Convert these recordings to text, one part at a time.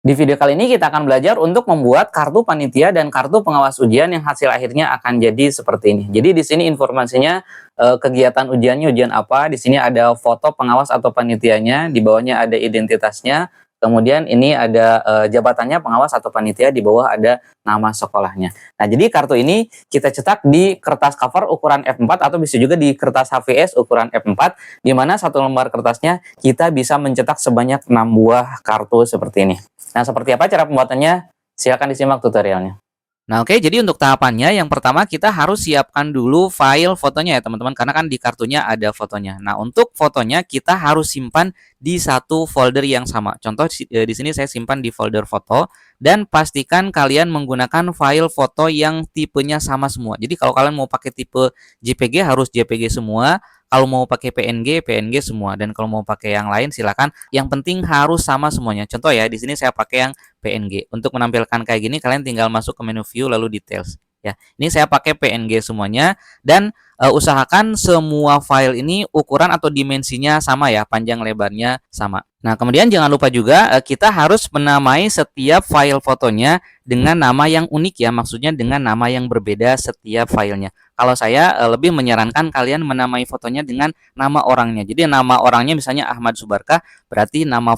Di video kali ini kita akan belajar untuk membuat kartu panitia dan kartu pengawas ujian yang hasil akhirnya akan jadi seperti ini. Jadi di sini informasinya kegiatan ujiannya ujian apa. Di sini ada foto pengawas atau panitianya, di bawahnya ada identitasnya. Kemudian ini ada jabatannya pengawas atau panitia, di bawah ada nama sekolahnya. Nah, jadi kartu ini kita cetak di kertas cover ukuran F4 atau bisa juga di kertas HVS ukuran F4, di mana satu lembar kertasnya kita bisa mencetak sebanyak 6 buah kartu seperti ini. Nah, seperti apa cara pembuatannya? Silakan disimak tutorialnya. Nah, oke, jadi untuk tahapannya yang pertama kita harus siapkan dulu file fotonya ya, teman-teman, karena kan di kartunya ada fotonya. Nah, untuk fotonya kita harus simpan di satu folder yang sama. Contoh di sini saya simpan di folder foto dan pastikan kalian menggunakan file foto yang tipenya sama semua. Jadi kalau kalian mau pakai tipe JPG harus JPG semua. Kalau mau pakai PNG, PNG semua, dan kalau mau pakai yang lain silakan. Yang penting harus sama semuanya. Contoh ya, di sini saya pakai yang PNG. Untuk menampilkan kayak gini, kalian tinggal masuk ke menu view lalu details. Ya, ini saya pakai PNG semuanya dan usahakan semua file ini ukuran atau dimensinya sama ya, panjang lebarnya sama. Nah, kemudian jangan lupa juga kita harus menamai setiap file fotonya dengan nama yang unik ya, maksudnya dengan nama yang berbeda setiap filenya. Kalau saya lebih menyarankan kalian menamai fotonya dengan nama orangnya. Jadi nama orangnya misalnya Ahmad Subarkah, berarti nama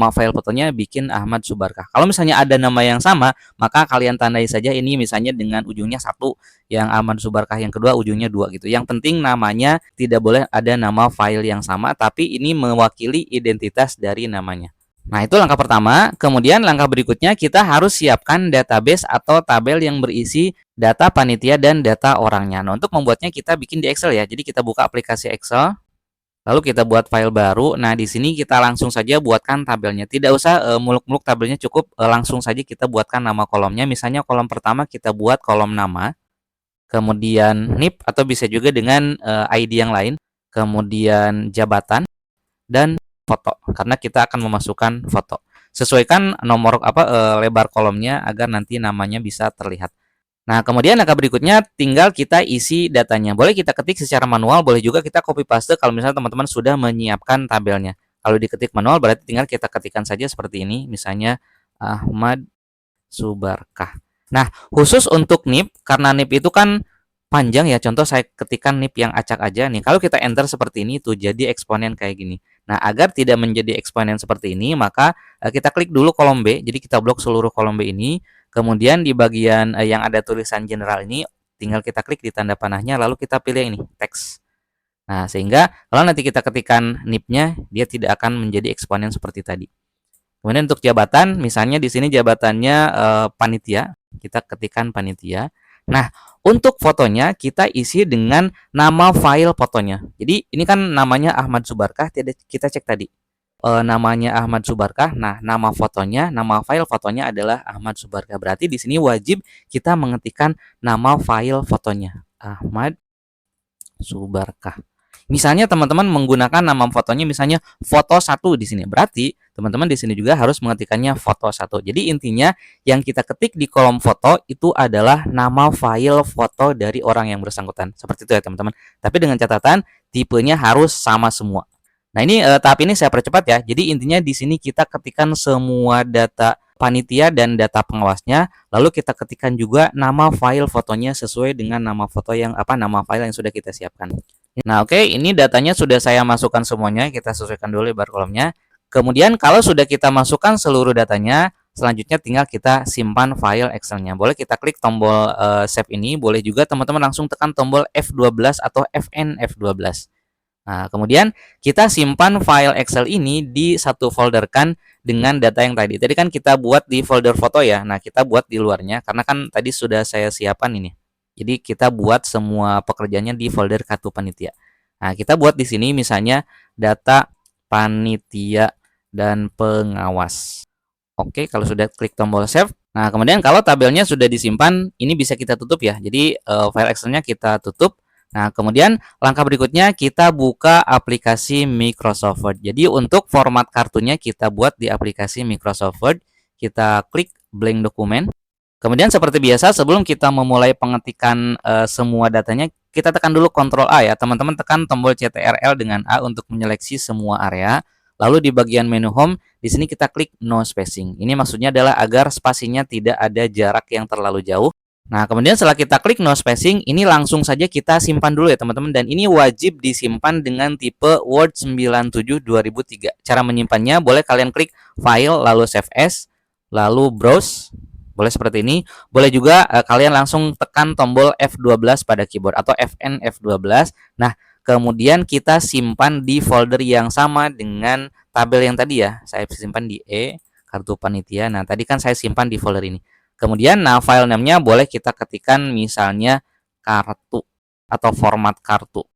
file fotonya bikin Ahmad Subarkah. Kalau misalnya ada nama yang sama, maka kalian tandai saja ini misalnya dengan ujungnya 1, yang Ahmad Subarkah yang kedua ujungnya 2 gitu. Yang penting namanya tidak boleh ada nama file yang sama, tapi ini mewakili identitas dari namanya. Nah, itu langkah pertama. Kemudian langkah berikutnya kita harus siapkan database atau tabel yang berisi data panitia dan data orangnya. Nah, untuk membuatnya kita bikin di Excel ya. Jadi kita buka aplikasi Excel, lalu kita buat file baru. Nah, di sini kita langsung saja buatkan tabelnya. Tidak usah muluk-muluk tabelnya, cukup langsung saja kita buatkan nama kolomnya. Misalnya kolom pertama kita buat kolom nama, kemudian NIP atau bisa juga dengan ID yang lain, kemudian jabatan dan foto, karena kita akan memasukkan foto. Sesuaikan nomor lebar kolomnya agar nanti namanya bisa terlihat. Nah, kemudian langkah berikutnya tinggal kita isi datanya. Boleh kita ketik secara manual, boleh juga kita copy paste kalau misalnya teman-teman sudah menyiapkan tabelnya. Kalau diketik manual berarti tinggal kita ketikkan saja seperti ini, misalnya Ahmad Subarkah. Nah, khusus untuk NIP, karena NIP itu kan panjang ya, contoh saya ketikkan NIP yang acak aja nih. Kalau kita enter seperti ini tuh jadi eksponen kayak gini. Nah, agar tidak menjadi eksponen seperti ini, maka kita klik dulu kolom B. Jadi kita blok seluruh kolom B ini. Kemudian di bagian yang ada tulisan general ini, tinggal kita klik di tanda panahnya, lalu kita pilih ini, teks. Nah, sehingga kalau nanti kita ketikkan NIP-nya, dia tidak akan menjadi eksponen seperti tadi. Kemudian untuk jabatan, misalnya di sini jabatannya panitia, kita ketikkan panitia. Nah, untuk fotonya kita isi dengan nama file fotonya. Jadi ini kan namanya Ahmad Subarkah, kita cek tadi. Namanya Ahmad Subarkah. Nah, nama fotonya, nama file fotonya adalah Ahmad Subarkah. Berarti di sini wajib kita mengetikkan nama file fotonya, Ahmad Subarkah. Misalnya teman-teman menggunakan nama fotonya misalnya foto 1 di sini. Berarti teman-teman di sini juga harus mengetikkannya foto 1. Jadi intinya yang kita ketik di kolom foto itu adalah nama file foto dari orang yang bersangkutan. Seperti itu ya teman-teman. Tapi dengan catatan tipenya harus sama semua. Nah, ini tahap ini saya percepat ya. Jadi intinya di sini kita ketikkan semua data panitia dan data pengawasnya, lalu kita ketikkan juga nama file fotonya sesuai dengan nama file yang sudah kita siapkan. Nah, oke, ini datanya sudah saya masukkan semuanya, kita sesuaikan dulu lebar kolomnya. Kemudian kalau sudah kita masukkan seluruh datanya, selanjutnya tinggal kita simpan file Excel-nya. Boleh kita klik tombol save ini, boleh juga teman-teman langsung tekan tombol F12 atau FN F12. Nah, kemudian kita simpan file Excel ini di satu folder kan dengan data yang tadi. Tadi kan kita buat di folder foto ya. Nah, kita buat di luarnya karena kan tadi sudah saya siapkan ini. Jadi kita buat semua pekerjaannya di folder kartu panitia. Nah, kita buat di sini misalnya data panitia dan pengawas. Oke, kalau sudah klik tombol save. Nah, kemudian kalau tabelnya sudah disimpan, ini bisa kita tutup ya. Jadi file Excel-nya kita tutup. Nah, kemudian langkah berikutnya kita buka aplikasi Microsoft Word. Jadi untuk format kartunya kita buat di aplikasi Microsoft Word. Kita klik blank dokumen. Kemudian seperti biasa sebelum kita memulai pengetikan semua datanya, kita tekan dulu Ctrl A ya. Teman-teman tekan tombol CTRL dengan A untuk menyeleksi semua area. Lalu di bagian menu home, di sini kita klik no spacing. Ini maksudnya adalah agar spasinya tidak ada jarak yang terlalu jauh. Nah, kemudian setelah kita klik no spacing, ini langsung saja kita simpan dulu ya teman-teman. Dan ini wajib disimpan dengan tipe Word 97 2003. Cara menyimpannya boleh kalian klik file, lalu save as, lalu browse. Boleh seperti ini. Boleh juga kalian langsung tekan tombol F12 pada keyboard atau Fn F12. Nah, kemudian kita simpan di folder yang sama dengan tabel yang tadi ya. Saya simpan di kartu panitia. Nah, tadi kan saya simpan di folder ini. Kemudian, nah file name-nya boleh kita ketikkan misalnya kartu atau format kartu.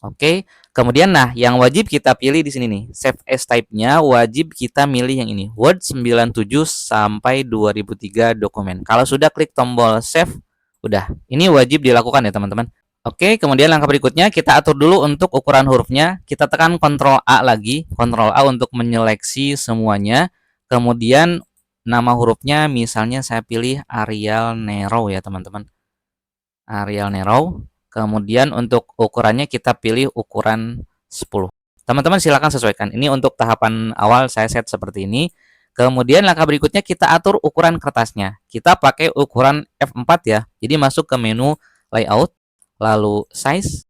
Oke, kemudian nah yang wajib kita pilih di sini nih, save as type-nya wajib kita milih yang ini, Word 97 sampai 2003 dokumen. Kalau sudah klik tombol save, udah. Ini wajib dilakukan ya teman-teman. Oke, kemudian langkah berikutnya kita atur dulu untuk ukuran hurufnya. Kita tekan Ctrl A lagi, Ctrl A untuk menyeleksi semuanya. Kemudian nama hurufnya misalnya saya pilih Arial Narrow ya teman-teman. Arial Narrow. Kemudian untuk ukurannya kita pilih ukuran 10. Teman-teman silakan sesuaikan. Ini untuk tahapan awal saya set seperti ini. Kemudian langkah berikutnya kita atur ukuran kertasnya. Kita pakai ukuran F4 ya. Jadi masuk ke menu layout, lalu size.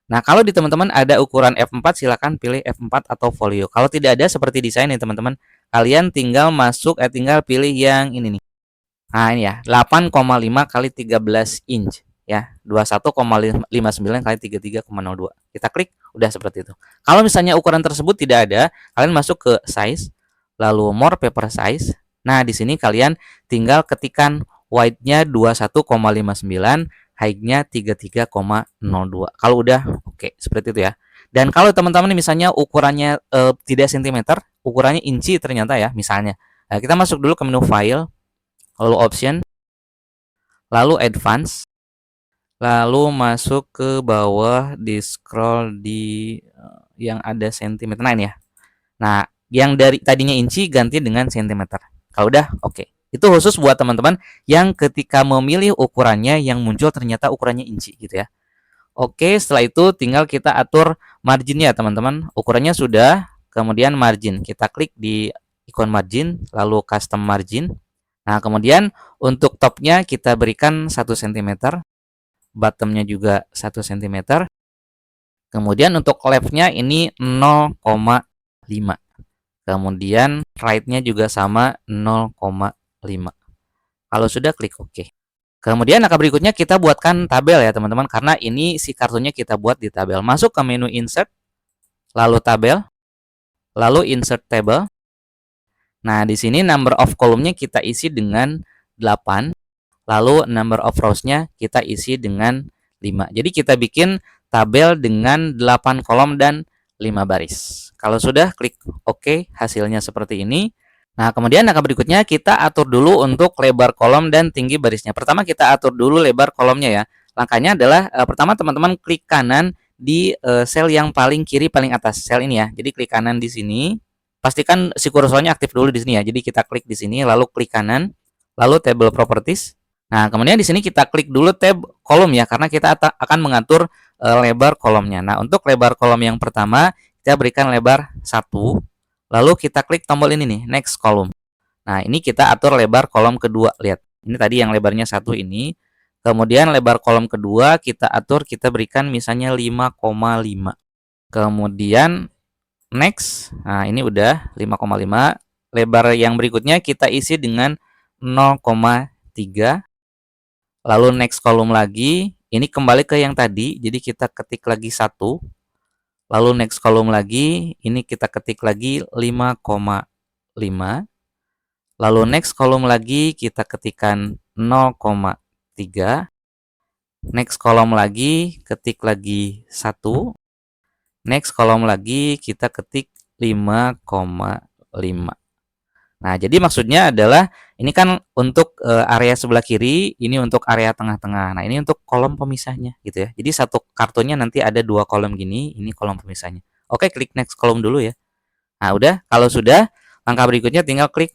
Nah, kalau di teman-teman ada ukuran F4 silakan pilih F4 atau folio. Kalau tidak ada seperti desain nih teman-teman, kalian tinggal tinggal pilih yang ini nih. Nah, ini ya, 8,5 kali 13 inch ya, 21,59 kali 33,02. Kita klik, udah seperti itu. Kalau misalnya ukuran tersebut tidak ada, kalian masuk ke size, lalu more paper size. Nah, di sini kalian tinggal ketikkan width-nya 21,59, height-nya 33,02. Kalau udah oke, seperti itu ya. Dan kalau teman-teman misalnya ukurannya tidak sentimeter, ukurannya inci ternyata ya, misalnya. Nah, kita masuk dulu ke menu file, lalu option, lalu advance, lalu masuk ke bawah, di scroll di yang ada sentimeter. Nah, ini ya. Nah, yang dari tadinya inci ganti dengan sentimeter. Kalau udah oke. Itu khusus buat teman-teman yang ketika memilih ukurannya yang muncul ternyata ukurannya inci gitu ya. Oke, setelah itu tinggal kita atur marginnya teman-teman. Ukurannya sudah, kemudian margin. Kita klik di ikon margin, lalu custom margin. Nah, kemudian untuk topnya kita berikan 1 cm, bottomnya juga 1 cm. Kemudian untuk leftnya ini 0,5. Kemudian right-nya juga sama 0,5. Kalau sudah klik OK. Kemudian langkah berikutnya kita buatkan tabel ya teman-teman, karena ini si kartunya kita buat di tabel. Masuk ke menu insert, lalu tabel, lalu insert table. Nah, di sini number of column-nya kita isi dengan 8, lalu number of rows-nya kita isi dengan 5. Jadi kita bikin tabel dengan 8 kolom dan 5 baris. Kalau sudah klik OK, hasilnya seperti ini. Nah, kemudian langkah berikutnya kita atur dulu untuk lebar kolom dan tinggi barisnya. Pertama kita atur dulu lebar kolomnya ya. Langkahnya adalah pertama teman-teman klik kanan di sel yang paling kiri paling atas, sel ini ya. Jadi klik kanan di sini. Pastikan si kursornya aktif dulu di sini ya. Jadi kita klik di sini, lalu klik kanan, lalu table properties. Nah, kemudian di sini kita klik dulu tab kolom ya, karena kita akan mengatur lebar kolomnya. Nah, untuk lebar kolom yang pertama kita berikan lebar 1. Lalu kita klik tombol ini nih, next column. Nah, ini kita atur lebar kolom kedua. Lihat, ini tadi yang lebarnya 1 ini. Kemudian lebar kolom kedua kita atur, kita berikan misalnya 5,5. Kemudian next. Nah, ini udah 5,5. Lebar yang berikutnya kita isi dengan 0,3. Lalu next column lagi. Ini kembali ke yang tadi. Jadi kita ketik lagi 1. Lalu next column lagi, ini kita ketik lagi 5,5. Lalu next column lagi kita ketikkan 0,3. Next column lagi ketik lagi 1. Next column lagi kita ketik 5,5. Nah, jadi maksudnya adalah ini kan untuk area sebelah kiri, ini untuk area tengah-tengah. Nah, ini untuk kolom pemisahnya gitu ya. Jadi satu kartunya nanti ada 2 kolom gini, ini kolom pemisahnya. Oke, klik next kolom dulu ya. Nah, udah. Kalau sudah, langkah berikutnya tinggal klik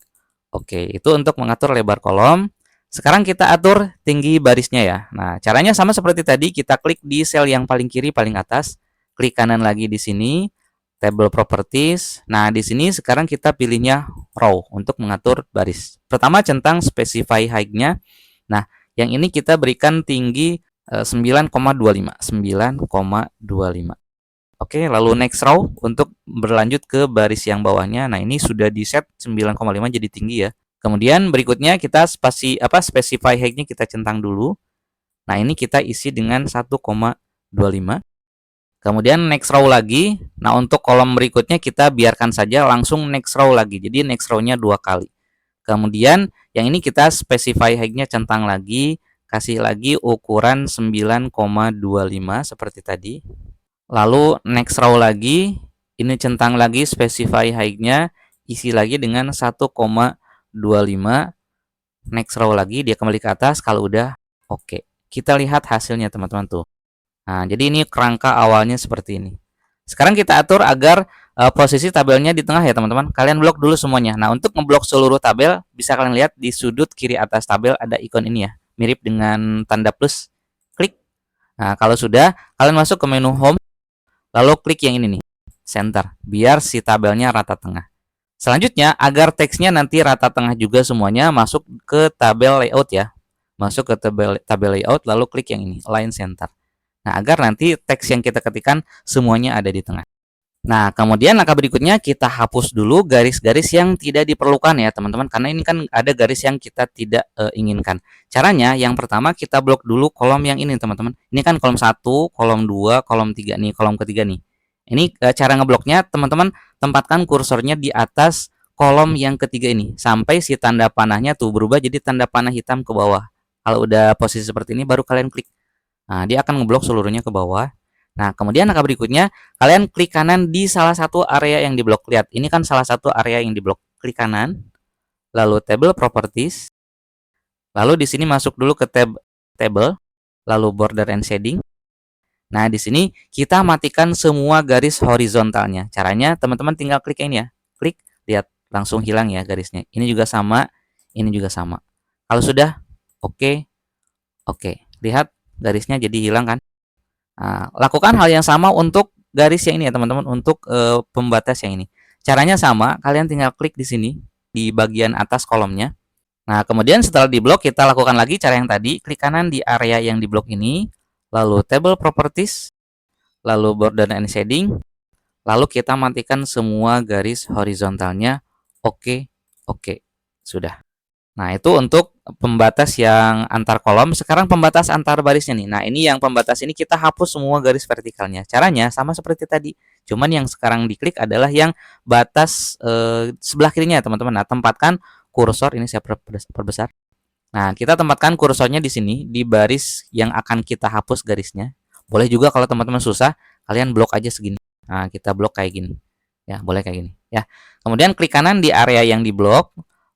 Oke. Itu untuk mengatur lebar kolom. Sekarang kita atur tinggi barisnya ya. Nah, caranya sama seperti tadi, kita klik di sel yang paling kiri paling atas, klik kanan lagi di sini, table properties. Nah, di sini sekarang kita pilihnya row untuk mengatur baris. Pertama centang specify height-nya. Nah, yang ini kita berikan tinggi 9,25. 9,25. Oke, lalu next row untuk berlanjut ke baris yang bawahnya. Nah, ini sudah di set 9,5 jadi tinggi ya. Kemudian berikutnya kita specify height-nya kita centang dulu. Nah, ini kita isi dengan 1,25. Kemudian next row lagi. Nah, untuk kolom berikutnya kita biarkan saja langsung next row lagi. Jadi next row-nya 2 kali. Kemudian yang ini kita specify height-nya centang lagi, kasih lagi ukuran 9,25 seperti tadi. Lalu next row lagi, ini centang lagi specify height-nya, isi lagi dengan 1,25. Next row lagi, dia kembali ke atas kalau udah oke. Kita lihat hasilnya teman-teman tuh. Nah, jadi ini kerangka awalnya seperti ini. Sekarang kita atur agar posisi tabelnya di tengah ya teman-teman. Kalian blok dulu semuanya. Nah, untuk ngeblok seluruh tabel, bisa kalian lihat di sudut kiri atas tabel ada ikon ini ya. Mirip dengan tanda plus. Klik. Nah, kalau sudah, kalian masuk ke menu home. Lalu klik yang ini nih, center. Biar si tabelnya rata tengah. Selanjutnya, agar teksnya nanti rata tengah juga semuanya, masuk ke tabel layout ya. Masuk ke tabel layout, lalu klik yang ini, align center. Nah, agar nanti teks yang kita ketikkan semuanya ada di tengah. Nah, kemudian langkah berikutnya kita hapus dulu garis-garis yang tidak diperlukan ya teman-teman. Karena ini kan ada garis yang kita tidak inginkan. Caranya yang pertama kita blok dulu kolom yang ini teman-teman. Ini kan kolom 1, kolom 2, kolom 3 nih, kolom ketiga nih. Ini cara ngebloknya teman-teman tempatkan kursornya di atas kolom yang ketiga ini. Sampai si tanda panahnya tuh berubah jadi tanda panah hitam ke bawah. Kalau udah posisi seperti ini baru kalian klik. Nah, dia akan ngeblok seluruhnya ke bawah. Nah, kemudian langkah berikutnya, kalian klik kanan di salah satu area yang diblok. Lihat, ini kan salah satu area yang diblok. Klik kanan, lalu table properties. Lalu di sini masuk dulu ke tab table, lalu border and shading. Nah, di sini kita matikan semua garis horizontalnya. Caranya teman-teman tinggal klik ini ya. Klik, lihat langsung hilang ya garisnya. Ini juga sama, ini juga sama. Kalau sudah, oke. Lihat garisnya jadi hilang kan? Nah, lakukan hal yang sama untuk garis yang ini ya teman-teman, untuk pembatas yang ini. Caranya sama, kalian tinggal klik di sini di bagian atas kolomnya. Nah, kemudian setelah diblok kita lakukan lagi cara yang tadi, klik kanan di area yang diblok ini, lalu table properties, lalu border and shading, lalu kita matikan semua garis horizontalnya. Oke. Sudah. Nah, itu untuk pembatas yang antar kolom. Sekarang pembatas antar barisnya nih. Nah, ini yang pembatas ini kita hapus semua garis vertikalnya. Caranya sama seperti tadi. Cuman yang sekarang diklik adalah yang batas sebelah kirinya, teman-teman. Nah, tempatkan kursor, ini saya perbesar. Nah, kita tempatkan kursornya di sini, di baris yang akan kita hapus garisnya. Boleh juga kalau teman-teman susah, kalian blok aja segini. Nah, kita blok kayak gini. Ya, boleh kayak gini. Ya. Kemudian klik kanan di area yang diblok.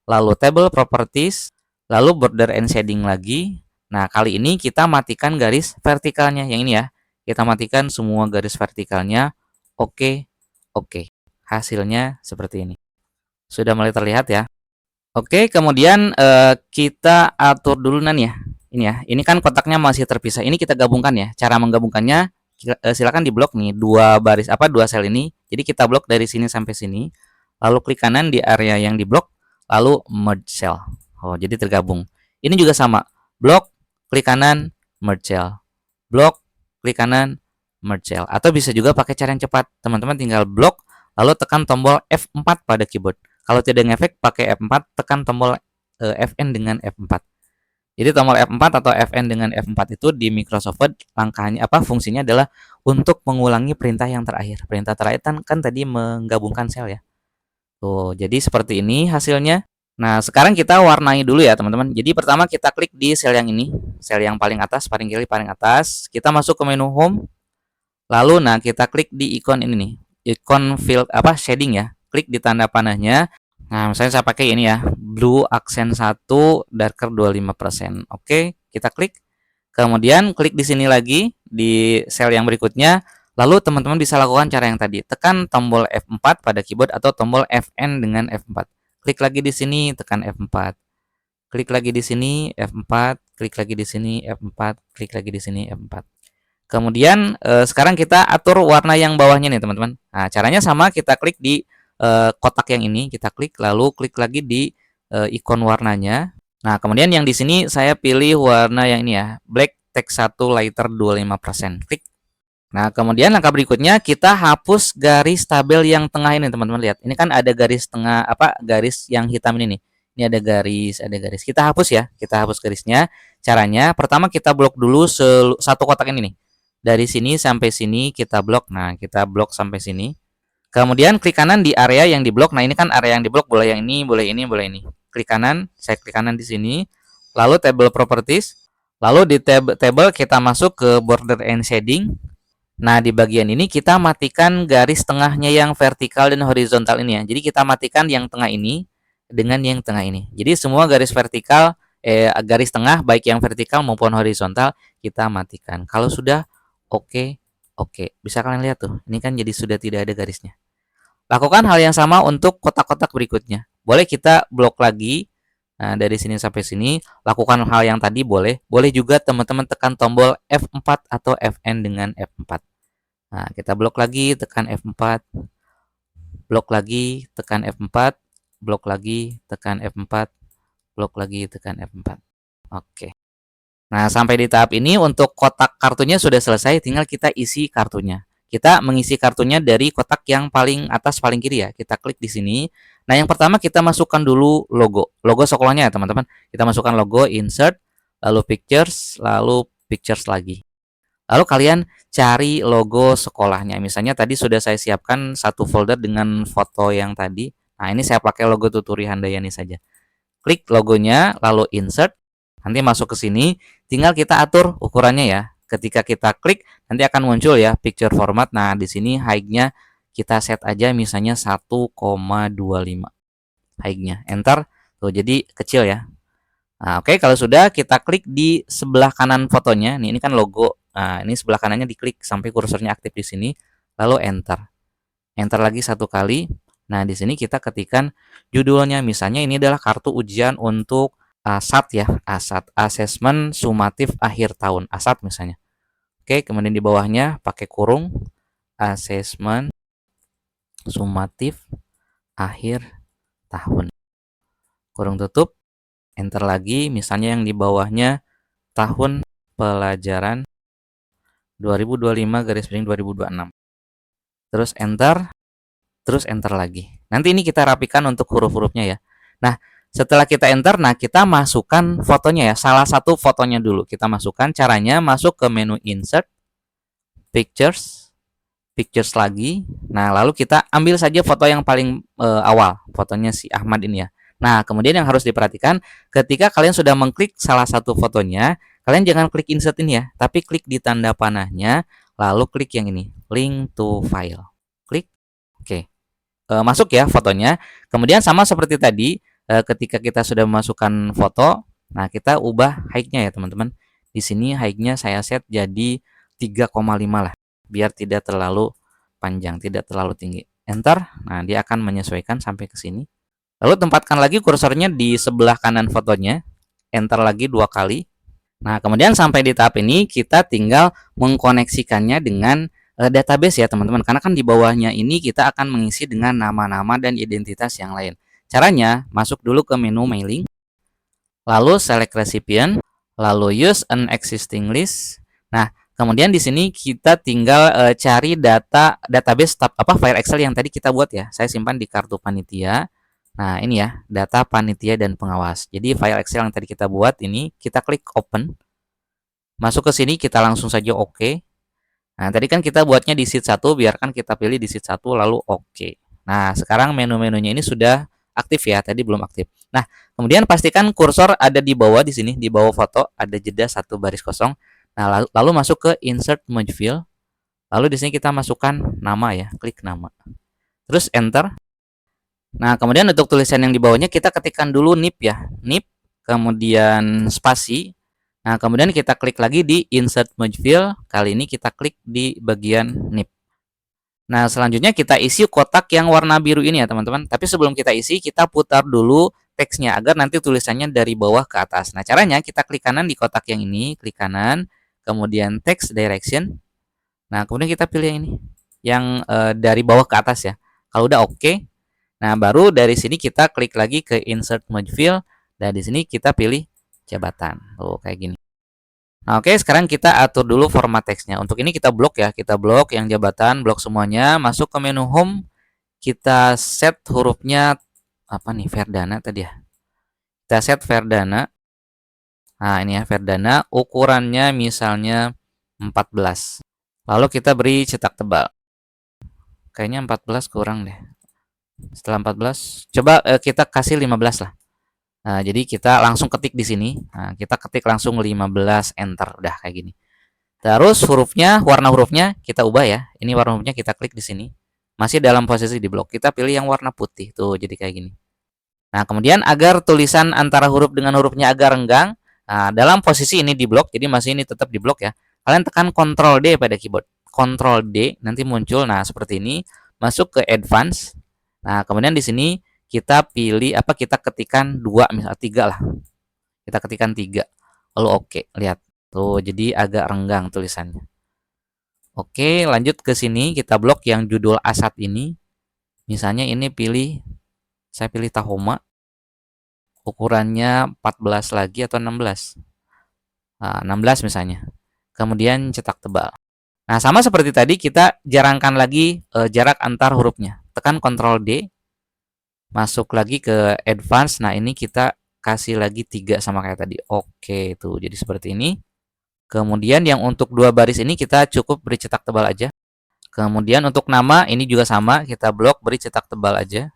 Lalu table properties, lalu border and shading lagi. Nah, kali ini kita matikan garis vertikalnya yang ini ya. Kita matikan semua garis vertikalnya. Oke. Hasilnya seperti ini. Sudah mulai terlihat ya. Oke, kemudian kita atur dulu ya. Ini ya. Ini kan kotaknya masih terpisah. Ini kita gabungkan ya. Cara menggabungkannya silakan diblok nih dua sel ini. Jadi kita blok dari sini sampai sini. Lalu klik kanan di area yang diblok. Lalu merge cell. Oh, jadi tergabung. Ini juga sama. Blok, klik kanan, merge cell. Blok, klik kanan, merge cell. Atau bisa juga pakai cara yang cepat. Teman-teman tinggal blok, lalu tekan tombol F4 pada keyboard. Kalau tidak ngefek, pakai F4, tekan tombol Fn dengan F4. Jadi tombol F4 atau Fn dengan F4 itu di Microsoft Word langkahnya fungsinya adalah untuk mengulangi perintah yang terakhir. Perintah terakhir kan tadi menggabungkan sel ya. Tuh, jadi seperti ini hasilnya. Nah, sekarang kita warnai dulu ya, teman-teman. Jadi pertama kita klik di sel yang ini, sel yang paling atas, paling kiri, paling atas. Kita masuk ke menu home. Lalu nah kita klik di ikon ini nih, ikon fill shading ya. Klik di tanda panahnya. Nah, misalnya saya pakai ini ya, blue accent 1, darker 25%. Oke, kita klik. Kemudian klik di sini lagi di sel yang berikutnya. Lalu teman-teman bisa lakukan cara yang tadi. Tekan tombol F4 pada keyboard atau tombol Fn dengan F4. Klik lagi di sini, tekan F4. Klik lagi di sini, F4. Klik lagi di sini, F4. Klik lagi di sini, F4. Kemudian sekarang kita atur warna yang bawahnya nih teman-teman. Nah, caranya sama, kita klik di kotak yang ini, kita klik, lalu klik lagi di ikon warnanya. Nah, kemudian yang di sini saya pilih warna yang ini ya, black text 1 lighter 25%. Klik. Nah, kemudian langkah berikutnya kita hapus garis tabel yang tengah ini teman-teman, lihat. Ini kan ada garis tengah garis yang hitam ini nih. Ini ada garis, ada garis. Kita hapus ya, kita hapus garisnya. Caranya pertama kita blok dulu satu kotak ini nih. Dari sini sampai sini kita blok. Nah, kita blok sampai sini. Kemudian klik kanan di area yang diblok. Nah, ini kan area yang diblok, boleh yang ini, boleh ini, boleh ini. Klik kanan, saya klik kanan di sini. Lalu table properties. Lalu di table kita masuk ke border and shading. Nah, di bagian ini kita matikan garis tengahnya yang vertikal dan horizontal ini ya. Jadi kita matikan yang tengah ini dengan yang tengah ini. Jadi semua garis vertikal, garis tengah baik yang vertikal maupun horizontal kita matikan. Kalau sudah oke, oke. Bisa kalian lihat tuh, ini kan jadi sudah tidak ada garisnya. Lakukan hal yang sama untuk kotak-kotak berikutnya. Boleh kita blok lagi. Nah, dari sini sampai sini, lakukan hal yang tadi boleh. Boleh juga teman-teman tekan tombol F4 atau Fn dengan F4. Nah, kita blok lagi, tekan F4. Blok lagi, tekan F4. Blok lagi, tekan F4. Blok lagi, tekan F4. Oke. Nah, sampai di tahap ini untuk kotak kartunya sudah selesai, tinggal kita isi kartunya. Kita mengisi kartunya dari kotak yang paling atas paling kiri ya. Kita klik di sini. Nah, yang pertama kita masukkan dulu logo sekolahnya ya teman-teman. Kita masukkan logo, insert, lalu pictures lagi. Lalu kalian cari logo sekolahnya. Misalnya tadi sudah saya siapkan satu folder dengan foto yang tadi. Nah, ini saya pakai logo Tuturi Handayani saja. Klik logonya, lalu insert. Nanti masuk ke sini, tinggal kita atur ukurannya ya. Ketika kita klik, nanti akan muncul ya picture format. Nah, di sini height-nya kita set aja misalnya 1,25 height-nya. Enter. Tuh, jadi kecil ya. Nah, oke, kalau sudah kita klik di sebelah kanan fotonya. Nih, ini kan logo. Nah, ini sebelah kanannya diklik sampai kursornya aktif di sini, lalu enter. Enter lagi satu kali. Nah, di sini kita ketikkan judulnya. Misalnya ini adalah kartu ujian untuk ASAT ya, ASAT, Asesmen Sumatif Akhir Tahun, ASAT misalnya. Oke, kemudian di bawahnya pakai kurung, Asesmen Sumatif Akhir Tahun. Kurung tutup, enter lagi, misalnya yang di bawahnya tahun pelajaran 2025-2026. Terus enter lagi. Nanti ini kita rapikan untuk huruf-hurufnya ya. Nah, setelah kita enter, nah kita masukkan fotonya ya. Salah satu fotonya dulu kita masukkan. Caranya masuk ke menu insert, pictures lagi. Nah, lalu kita ambil saja foto yang paling awal, fotonya si Ahmad ini ya. Nah, kemudian yang harus diperhatikan ketika kalian sudah mengklik salah satu fotonya, kalian jangan klik insert ini ya, tapi klik di tanda panahnya, lalu klik yang ini, link to file. Klik. Oke. Masuk ya fotonya. Kemudian sama seperti tadi, ketika kita sudah memasukkan foto, nah kita ubah height-nya ya teman-teman. Di sini height-nya saya set jadi 3,5 lah, biar tidak terlalu panjang, tidak terlalu tinggi. Enter. Nah, dia akan menyesuaikan sampai ke sini. Lalu tempatkan lagi kursornya di sebelah kanan fotonya. Enter lagi 2 kali. Nah, kemudian sampai di tahap ini kita tinggal mengkoneksikannya dengan database ya teman-teman. Karena kan di bawahnya ini kita akan mengisi dengan nama-nama dan identitas yang lain. Caranya, masuk dulu ke menu mailing, lalu select recipient, lalu use an existing list. Nah, kemudian di sini kita tinggal cari database file Excel yang tadi kita buat ya. Saya simpan di kartu panitia. Nah, ini ya, data panitia dan pengawas. Jadi file Excel yang tadi kita buat ini kita klik open. Masuk ke sini kita langsung saja oke. Nah, tadi kan kita buatnya di sheet 1, biarkan kita pilih di sheet 1 lalu oke. Nah, sekarang menu-menunya ini sudah aktif ya, tadi belum aktif. Nah, kemudian pastikan kursor ada di bawah di sini, di bawah foto ada jeda 1 baris kosong. Nah, lalu masuk ke insert merge field. Lalu di sini kita masukkan nama ya, klik nama. Terus enter. Nah, kemudian untuk tulisan yang di bawahnya kita ketikkan dulu NIP ya, NIP, kemudian spasi. Nah, kemudian kita klik lagi di insert merge field. Kali ini kita klik di bagian NIP. Nah, selanjutnya kita isi kotak yang warna biru ini ya teman-teman. Tapi sebelum kita isi, kita putar dulu teksnya agar nanti tulisannya dari bawah ke atas. Nah, caranya kita klik kanan di kotak yang ini, klik kanan. kemudian text direction. Nah, kemudian kita pilih yang ini, yang dari bawah ke atas ya. Kalau udah oke, nah baru dari sini kita klik lagi ke insert merge field, dan di sini kita pilih jabatan. Tuh, kayak gini. Nah, oke, sekarang kita atur dulu format teksnya. Untuk ini kita blok ya, kita blok yang jabatan, blok semuanya, masuk ke menu home, kita set hurufnya apa nih, Verdana tadi ya. Kita set Verdana. Nah, ini ya Verdana, ukurannya misalnya 14. Lalu kita beri cetak tebal. Kayaknya 14 kurang deh. Setelah 14, coba kita kasih 15 lah. Nah, jadi kita langsung ketik di sini. Nah, kita ketik langsung 15, enter, udah kayak gini. Terus hurufnya, warna hurufnya kita ubah ya. Ini warna hurufnya kita klik di sini. Masih dalam posisi di blok. Kita pilih yang warna putih. Tuh, jadi kayak gini. Nah, kemudian agar tulisan antara huruf dengan hurufnya agak renggang, nah, dalam posisi ini di blok, jadi masih ini tetap di blok ya. Kalian tekan Ctrl D pada keyboard. Ctrl D nanti muncul, nah seperti ini. Masuk ke Advance. Nah, kemudian di sini kita pilih apa? Kita ketikkan 2, misal 3 lah. Kita ketikkan 3. Lalu oke, lihat. Tuh, jadi agak renggang tulisannya. Oke, lanjut ke sini, kita blok yang judul asat ini. Misalnya ini saya pilih Tahoma. Ukurannya 14 lagi atau 16. Nah, 16 misalnya. Kemudian cetak tebal. Nah, sama seperti tadi, kita jarangkan lagi jarak antar hurufnya. Tekan Ctrl D. Masuk lagi ke Advance. Nah, ini kita kasih lagi 3 sama kayak tadi. Oke, tuh jadi seperti ini. Kemudian yang untuk 2 baris ini kita cukup beri cetak tebal aja. Kemudian untuk nama ini juga sama, kita blok beri cetak tebal aja.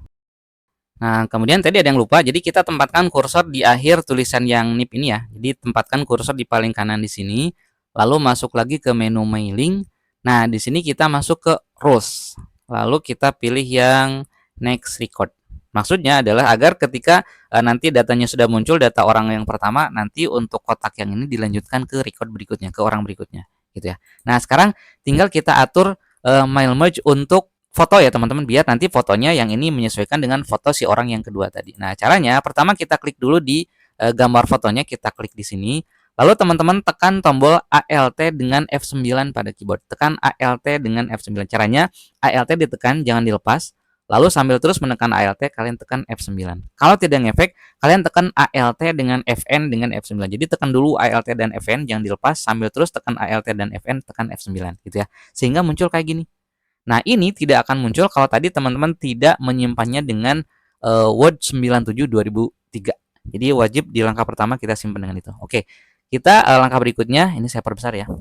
Nah, kemudian tadi ada yang lupa, jadi kita tempatkan kursor di akhir tulisan yang nip ini ya. Jadi tempatkan kursor di paling kanan di sini, lalu masuk lagi ke menu mailing. Nah, di sini kita masuk ke rules. Lalu kita pilih yang next record. Maksudnya adalah agar ketika nanti datanya sudah muncul, data orang yang pertama, nanti untuk kotak yang ini dilanjutkan ke record berikutnya, ke orang berikutnya, gitu ya. Nah, sekarang tinggal kita atur mail merge untuk foto ya teman-teman, biar nanti fotonya yang ini menyesuaikan dengan foto si orang yang kedua tadi. Nah, caranya pertama kita klik dulu di gambar fotonya, kita klik di sini. Lalu teman-teman tekan tombol Alt dengan F9 pada keyboard. Tekan Alt dengan F9. Caranya Alt ditekan, jangan dilepas. Lalu sambil terus menekan Alt, kalian tekan F9. Kalau tidak ngefek, kalian tekan Alt dengan Fn dengan F9. Jadi tekan dulu Alt dan Fn, jangan dilepas, sambil terus tekan Alt dan Fn, tekan F9 gitu ya. Sehingga muncul kayak gini. Nah, ini tidak akan muncul kalau tadi teman-teman tidak menyimpannya dengan Word 97 2003. Jadi wajib di langkah pertama kita simpan dengan itu. Oke, kita langkah berikutnya, ini saya perbesar ya.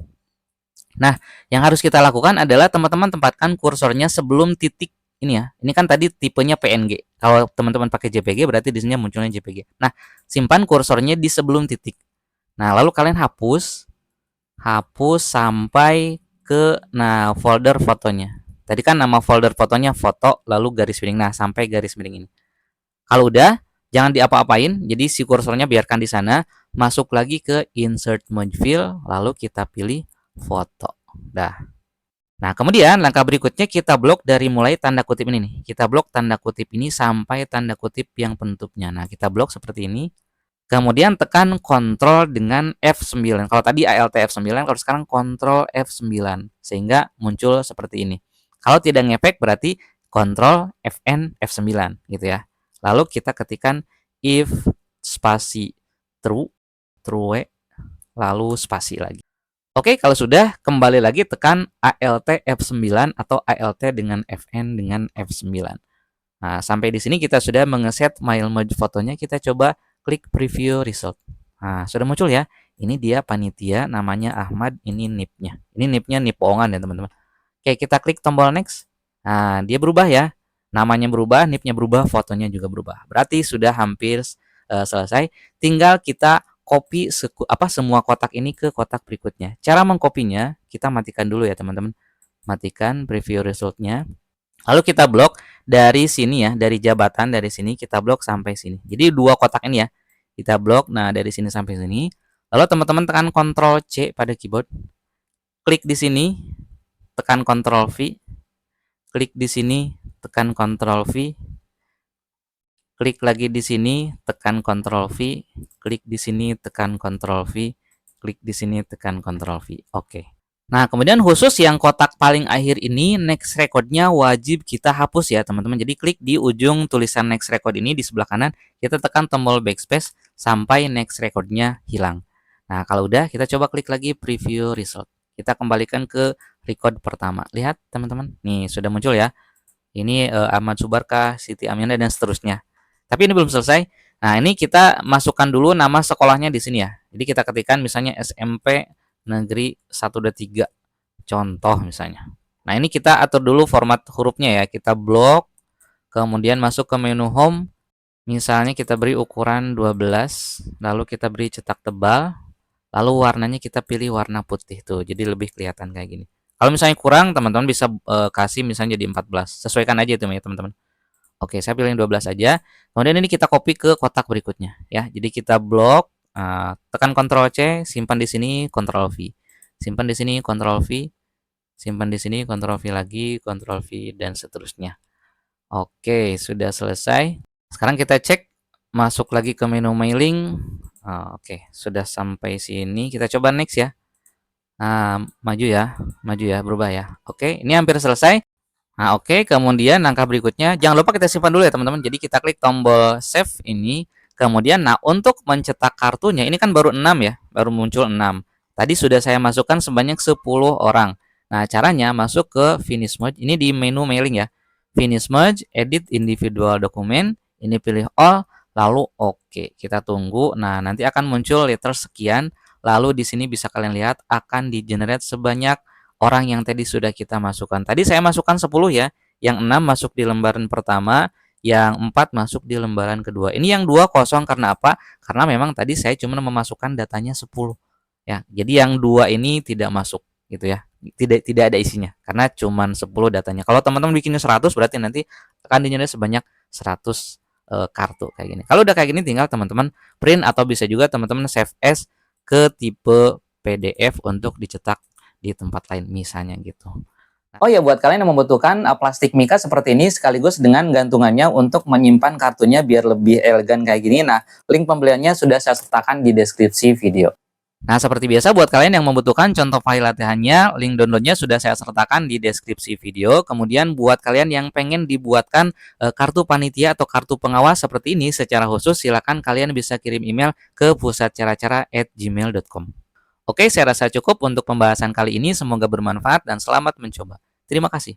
Nah, yang harus kita lakukan adalah teman-teman tempatkan kursornya sebelum titik ini ya. Ini kan tadi tipenya PNG. Kalau teman-teman pakai JPG berarti di sini munculnya JPG. Nah, simpan kursornya di sebelum titik. Nah, lalu kalian hapus sampai ke folder fotonya. Tadi kan nama folder fotonya foto, lalu garis miring. Nah, sampai garis miring ini. Kalau udah, jangan diapa-apain. Jadi si kursornya biarkan di sana. Masuk lagi ke insert merge field, lalu kita pilih foto. Dah. Nah, kemudian langkah berikutnya kita blok dari mulai tanda kutip ini nih. Kita blok tanda kutip ini sampai tanda kutip yang penutupnya. Nah, kita blok seperti ini. Kemudian tekan Ctrl dengan F9. Kalau tadi Alt F9, kalau sekarang Ctrl F9. Sehingga muncul seperti ini. Kalau tidak ngefek berarti Ctrl Fn F9 gitu ya. Lalu kita ketikkan if spasi true lalu spasi lagi. Oke, kalau sudah kembali lagi tekan Alt F9 atau Alt dengan Fn dengan F9. Nah, sampai di sini kita sudah mengeset mail merge fotonya. Kita coba klik preview result. Nah, sudah muncul ya. Ini dia panitia, namanya Ahmad, ini nipnya. Ini nipnya nip bohongan ya teman-teman. Oke, kita klik tombol next. Nah, dia berubah ya. Namanya berubah, nipnya berubah, fotonya juga berubah. Berarti sudah hampir selesai. Tinggal kita copy semua kotak ini ke kotak berikutnya. Cara mengkopinya, kita matikan dulu ya teman-teman. Matikan preview resultnya. Lalu kita blok dari sini ya, dari jabatan dari sini kita blok sampai sini. Jadi 2 kotak ini ya. Kita blok, nah dari sini sampai sini. Lalu teman-teman tekan Ctrl C pada keyboard. Klik di sini. Tekan Ctrl V, klik di sini, tekan Ctrl V, klik lagi di sini, tekan Ctrl V, klik di sini, tekan Ctrl V, klik di sini, tekan Ctrl V. Oke. Nah, kemudian khusus yang kotak paling akhir ini, next record-nya wajib kita hapus ya, teman-teman. Jadi klik di ujung tulisan next record ini di sebelah kanan, kita tekan tombol backspace sampai next record-nya hilang. Nah, kalau udah, kita coba klik lagi preview result. Kita kembalikan ke record pertama. Lihat, teman-teman. Nih, sudah muncul ya. Ini Ahmad Subarkah, Siti Aminah, dan seterusnya. Tapi ini belum selesai. Nah, ini kita masukkan dulu nama sekolahnya di sini ya. Jadi kita ketikkan misalnya SMP Negeri 123. Contoh misalnya. Nah, ini kita atur dulu format hurufnya ya. Kita blok, kemudian masuk ke menu home. Misalnya kita beri ukuran 12, lalu kita beri cetak tebal, lalu warnanya kita pilih warna putih tuh. Jadi lebih kelihatan kayak gini. Kalau misalnya kurang, teman-teman bisa kasih misalnya jadi 14. Sesuaikan aja itu ya, teman-teman. Oke, saya pilih yang 12 aja. Kemudian ini kita copy ke kotak berikutnya ya. Jadi kita blok, tekan Ctrl C, simpan di sini, Ctrl V. Simpan di sini, Ctrl V. Simpan di sini, Ctrl V lagi, Ctrl V, dan seterusnya. Oke, sudah selesai. Sekarang kita cek, masuk lagi ke menu mailing. Oke, sudah sampai sini. Kita coba next ya. Nah, maju ya, berubah ya. Oke, ini hampir selesai. Nah, oke, kemudian langkah berikutnya, jangan lupa kita simpan dulu ya teman-teman. Jadi kita klik tombol save ini. Kemudian, nah untuk mencetak kartunya, ini kan baru 6 ya, baru muncul 6. Tadi sudah saya masukkan sebanyak 10 orang. Nah, caranya masuk ke Finish Merge, ini di menu mailing ya. Finish Merge, Edit Individual Document, ini pilih All, lalu oke. Kita tunggu, nah nanti akan muncul letter sekian. Lalu di sini bisa kalian lihat akan di-generate sebanyak orang yang tadi sudah kita masukkan. Tadi saya masukkan 10 ya. Yang 6 masuk di lembaran pertama, yang 4 masuk di lembaran kedua. Ini yang 2 kosong karena apa? Karena memang tadi saya cuma memasukkan datanya 10 ya. Jadi yang 2 ini tidak masuk gitu ya. Tidak ada isinya karena cuma 10 datanya. Kalau teman-teman bikinnya 100 berarti nanti akan di-generate sebanyak 100 kartu kayak gini. Kalau udah kayak gini tinggal teman-teman print atau bisa juga teman-teman save as ke tipe PDF untuk dicetak di tempat lain misalnya gitu. Oh ya, buat kalian yang membutuhkan plastik mika seperti ini sekaligus dengan gantungannya untuk menyimpan kartunya biar lebih elegan kayak gini. Nah, link pembeliannya sudah saya sertakan di deskripsi video. Nah, seperti biasa buat kalian yang membutuhkan contoh file latihannya, link downloadnya sudah saya sertakan di deskripsi video. Kemudian buat kalian yang pengen dibuatkan kartu panitia atau kartu pengawas seperti ini secara khusus, silakan kalian bisa kirim email ke pusatcara-cara@gmail.com. Oke, saya rasa cukup untuk pembahasan kali ini. Semoga bermanfaat dan selamat mencoba. Terima kasih.